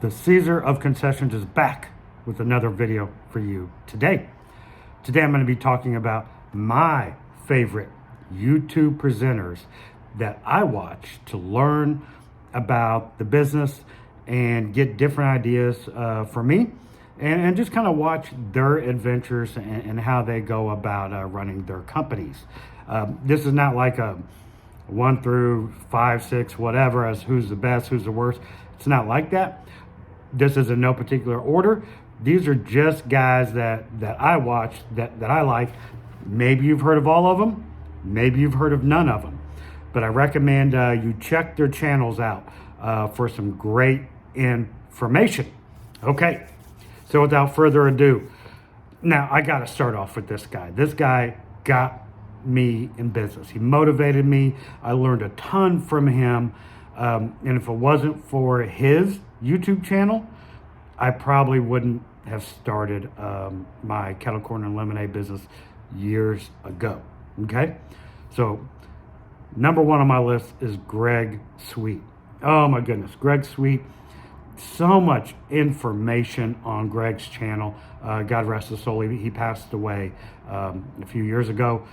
The Caesar of Concessions is back with another video for you today. Today I'm going to be talking about my favorite YouTube presenters that I watch to learn about the business and get different ideas for me and just kind of watch their adventures and how they go about running their companies. This is not like a 1 through 5, 6, whatever, as who's the best, who's the worst. It's not like that. This is in no particular order. These are just guys that I watch, that I like. Maybe you've heard of all of them. Maybe you've heard of none of them. But I recommend you check their channels out for some great information. Okay, so without further ado, now I got to start off with this guy. This guy got me in business. He motivated me. I learned a ton from him. And if it wasn't for his YouTube channel, I probably wouldn't have started my kettle corn and lemonade business years ago. Okay, so number one on my list is Greg Sweet. Oh my goodness, Greg Sweet. So much information on Greg's channel. God rest his soul. He passed away a few years ago.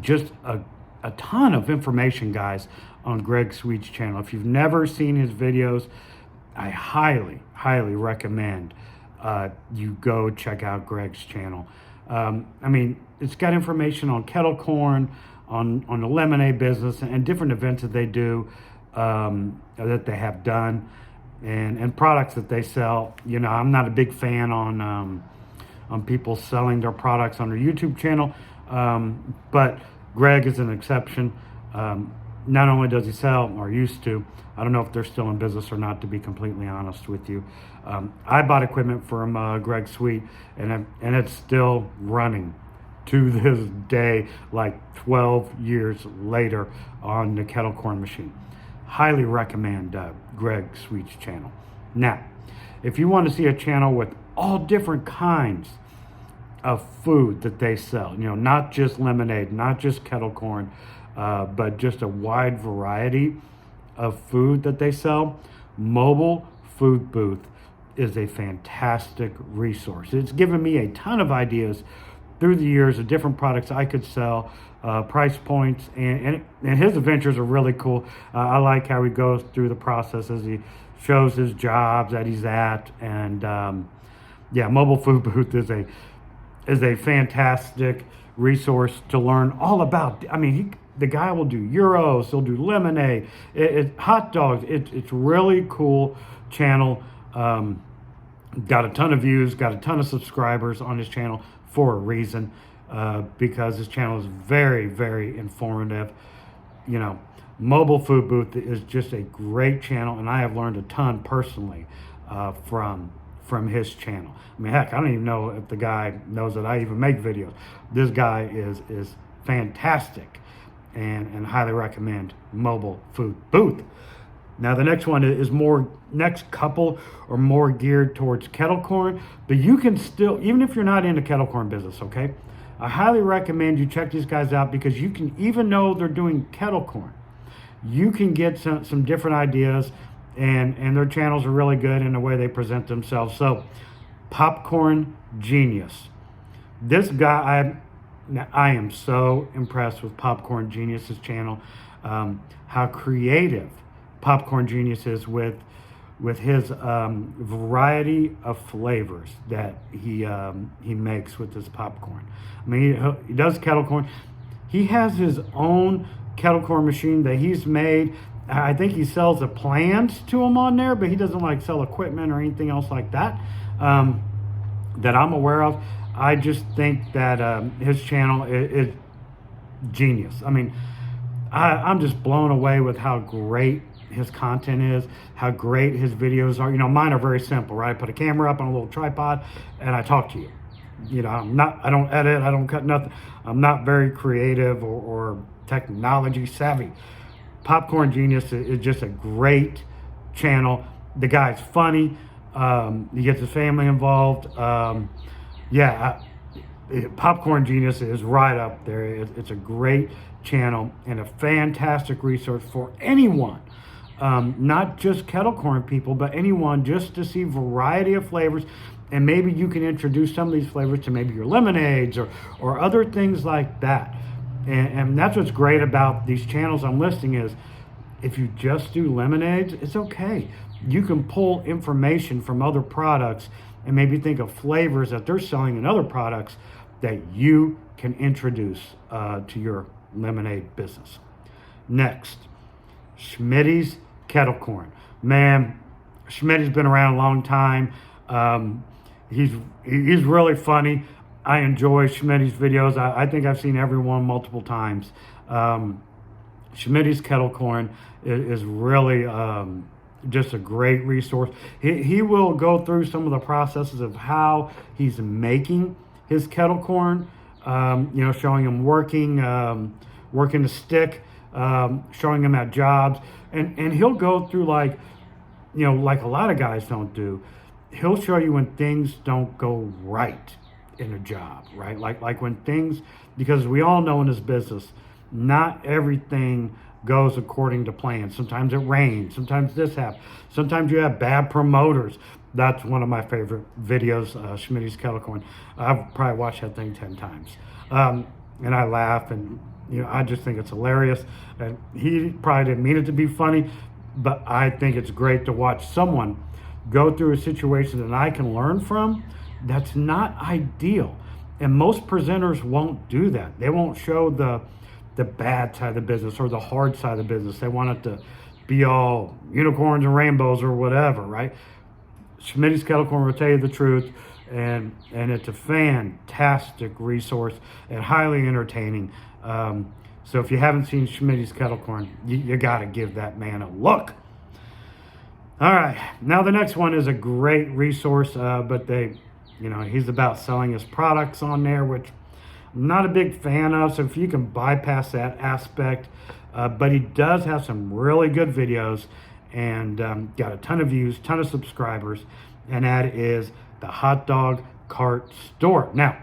Just a ton of information, guys, on Greg Sweet's channel. If you've never seen his videos, I highly recommend you go check out Greg's channel. I mean, it's got information on kettle corn, on the lemonade business, and different events that they do, that they have done, and products that they sell. You know, I'm not a big fan on people selling their products on their YouTube channel, but Greg is an exception. Not only does he sell, or used to, I don't know if they're still in business or not, to be completely honest with you. I bought equipment from Greg Sweet, and it's still running to this day, like 12 years later, on the kettle corn machine. Highly recommend Greg Sweet's channel. Now, if you want to see a channel with all different kinds of food that they sell, you know, not just lemonade, not just kettle corn, but just a wide variety of food that they sell, Mobile Food Booth is a fantastic resource. It's given me a ton of ideas through the years of different products I could sell, price points, and his adventures are really cool. I like how he goes through the processes. He shows his jobs that he's at, and yeah, Mobile Food Booth is a fantastic resource to learn all about. I mean, the guy will do gyros, he'll do lemonade, hot dogs. It's really cool channel. Got a ton of views, got a ton of subscribers on his channel for a reason, because his channel is very informative. You know, Mobile Food Booth is just a great channel, and I have learned a ton personally from his channel. I mean, heck, I don't even know if the guy knows that I even make videos. This guy is fantastic, and highly recommend Mobile Food Booth. Now the next one is next couple are more geared towards kettle corn, but you can still, even if you're not in the kettle corn business, okay, I highly recommend you check these guys out, because you can, even though they're doing kettle corn, you can get some different ideas, and their channels are really good in the way they present themselves. So Popcorn Genius, this guy, I am so impressed with Popcorn Genius's channel, how creative Popcorn Genius is with his variety of flavors that he makes with his popcorn. I mean, he does kettle corn. He has his own kettle corn machine that he's made. I think he sells the plans to him on there, but he doesn't like sell equipment or anything else like that, that I'm aware of. I just think that his channel is genius. I mean, I'm just blown away with how great his content is, how great his videos are. You know, mine are very simple, right? I put a camera up on a little tripod and I talk to you. You know, I don't edit, I don't cut nothing. I'm not very creative or technology savvy. Popcorn Genius is just a great channel. The guy's funny. He gets his family involved. Popcorn Genius is right up there. It's a great channel and a fantastic resource for anyone not just kettle corn people, but anyone, just to see variety of flavors. And maybe you can introduce some of these flavors to maybe your lemonades or other things like that. And that's what's great about these channels I'm listing is if you just do lemonades, it's okay. You can pull information from other products and maybe think of flavors that they're selling in other products that you can introduce to your lemonade business. Next, Smitty's kettle corn. Man, Smitty's been around a long time. He's really funny. I enjoy Smitty's videos. I think I've seen every one multiple times. Smitty's kettle corn is really just a great resource. He will go through some of the processes of how he's making his kettle corn, showing him working the stick, showing him at jobs. And he'll go through like a lot of guys don't do. He'll show you when things don't go right in a job, right? Like when things, because we all know in this business, not everything goes according to plan. Sometimes it rains, sometimes this happens, sometimes you have bad promoters. That's one of my favorite videos, Smitty's kettle corn. I've probably watched that thing 10 times. And I laugh, and I just think it's hilarious. And he probably didn't mean it to be funny, but I think it's great to watch someone go through a situation that I can learn from that's not ideal. And most presenters won't do that. They won't show the bad side of the business or the hard side of the business. They want it to be all unicorns and rainbows or whatever, right? Smitty's kettle corn will tell you the truth, and it's a fantastic resource and highly entertaining. So if you haven't seen Smitty's kettle corn, you got to give that man a look. All right, now the next one is a great resource, but he's about selling his products on there, which I'm not a big fan of. So if you can bypass that aspect, but he does have some really good videos and got a ton of views, ton of subscribers, and that is the hot dog cart store. Now,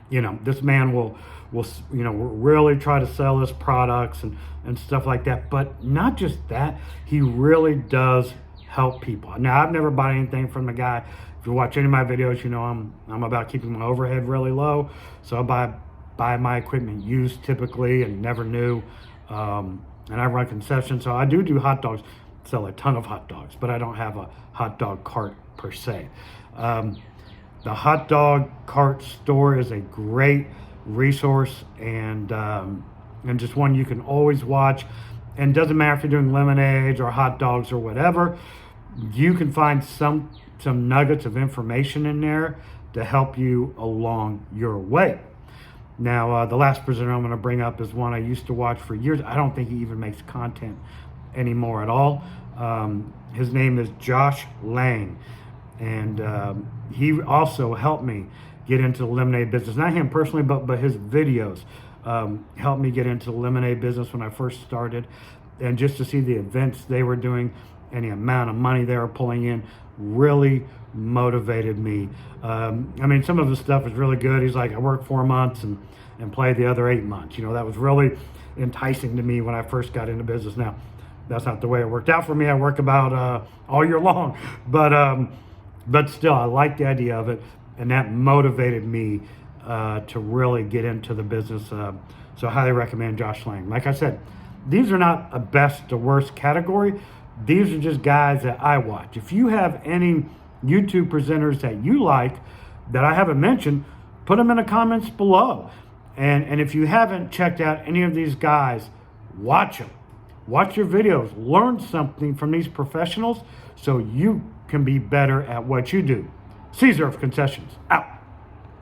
this man will really try to sell his products and stuff like that. But not just that, he really does help people. Now, I've never bought anything from the guy. If you watch any of my videos, I'm about keeping my overhead really low. So I buy my equipment used typically and never new. And I run concessions. So I do hot dogs, sell a ton of hot dogs, but I don't have a hot dog cart per se. The hot dog cart store is a great resource and just one you can always watch. And doesn't matter if you're doing lemonades or hot dogs or whatever, you can find some nuggets of information in there to help you along your way. Now, the last presenter I'm going to bring up is one I used to watch for years. I don't think he even makes content anymore at all. His name is Josh Lang, and he also helped me get into the lemonade business. Not him personally, but his videos helped me get into the lemonade business when I first started. And just to see the events they were doing and the amount of money they were pulling in really motivated me. Some of the stuff is really good. He's like, I worked 4 months and played the other 8 months. That was really enticing to me when I first got into business. Now, that's not the way it worked out for me. I work about all year long, but still, I like the idea of it, and that motivated me to really get into the business. So I highly recommend Josh Lang. Like I said, these are not a best to worst category. These are just guys that I watch. If you have any YouTube presenters that you like that I haven't mentioned, put them in the comments below. And if you haven't checked out any of these guys, watch them. Watch your videos. Learn something from these professionals so you can be better at what you do. Caesar of Concessions, out.